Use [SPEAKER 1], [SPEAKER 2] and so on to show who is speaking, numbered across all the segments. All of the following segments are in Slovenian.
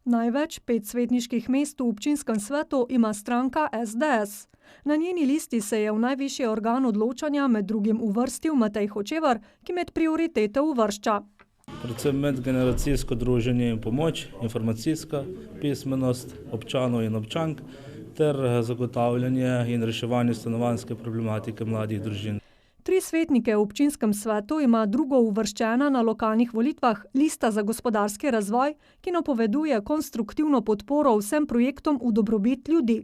[SPEAKER 1] Največ 5 svetniških mest v občinskem svetu ima stranka SDS. Na njeni listi se je v najvišji organ odločanja med drugim uvrstil Matej Hočevar, ki med prioritete uvršča.
[SPEAKER 2] Predvsem medgeneracijsko druženje in pomoč, informacijska pismenost občanov in občank ter zagotavljanje in reševanje stanovanjske problematike mladih družin.
[SPEAKER 1] 3 svetnike v občinskem svetu ima drugo uvrščena na lokalnih volitvah Lista za gospodarski razvoj, ki napoveduje konstruktivno podporo vsem projektom v dobrobit ljudi.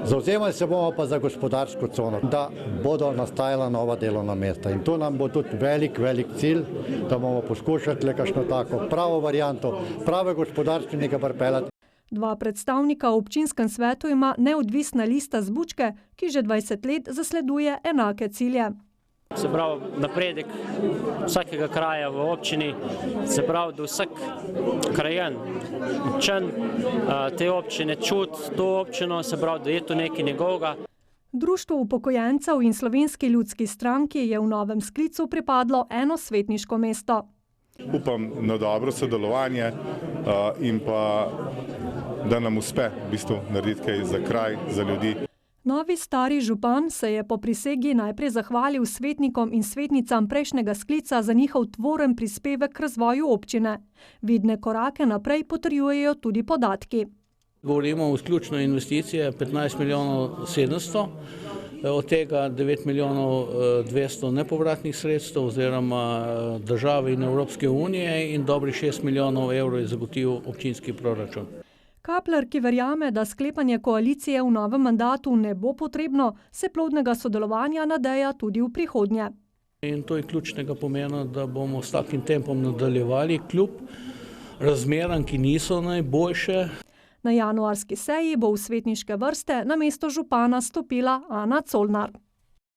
[SPEAKER 3] Zavzemali se bomo pa za gospodarsko cono, da bodo nastajala nova delovna mesta. In to nam bo tudi velik cilj, da bomo poskušali kakšno tako pravo varianto, prave gospodarstvenike pripeljati.
[SPEAKER 1] 2 predstavnika v občinskem svetu ima neodvisna lista z Bučke, ki že 20 let zasleduje enake cilje.
[SPEAKER 4] Se pravi, napredek vsakega kraja v občini, se pravi, da vsak krajan, občan te občine čuti to občino, se pravi, da je to nekaj njegovega.
[SPEAKER 1] Društvu upokojencev in Slovenski ljudski stranki je v novem sklicu pripadlo eno svetniško mesto.
[SPEAKER 5] Upam na dobro sodelovanje in pa, da nam uspe v bistvu narediti kaj za kraj, za ljudi.
[SPEAKER 1] Novi stari župan se je po prisegi najprej zahvalil svetnikom in svetnicam prejšnjega sklica za njihov tvoren prispevek k razvoju občine. Vidne korake naprej potrjujejo tudi podatki.
[SPEAKER 6] Govorimo o izključno investicije 15 milijonov 700, od tega 9 milijonov 200 nepovratnih sredstev oziroma države in Evropske unije in dobrih 6 milijonov evrov je zagotovil občinski proračun.
[SPEAKER 1] Kapler, ki verjame, da sklepanje koalicije v novem mandatu ne bo potrebno, se plodnega sodelovanja nadeja tudi v prihodnje.
[SPEAKER 6] In to je ključnega pomena, da bomo s takim tempom nadaljevali kljub razmeram, ki niso najboljše.
[SPEAKER 1] Na januarski seji bo v svetniške vrste namesto župana stopila Ana Colnar.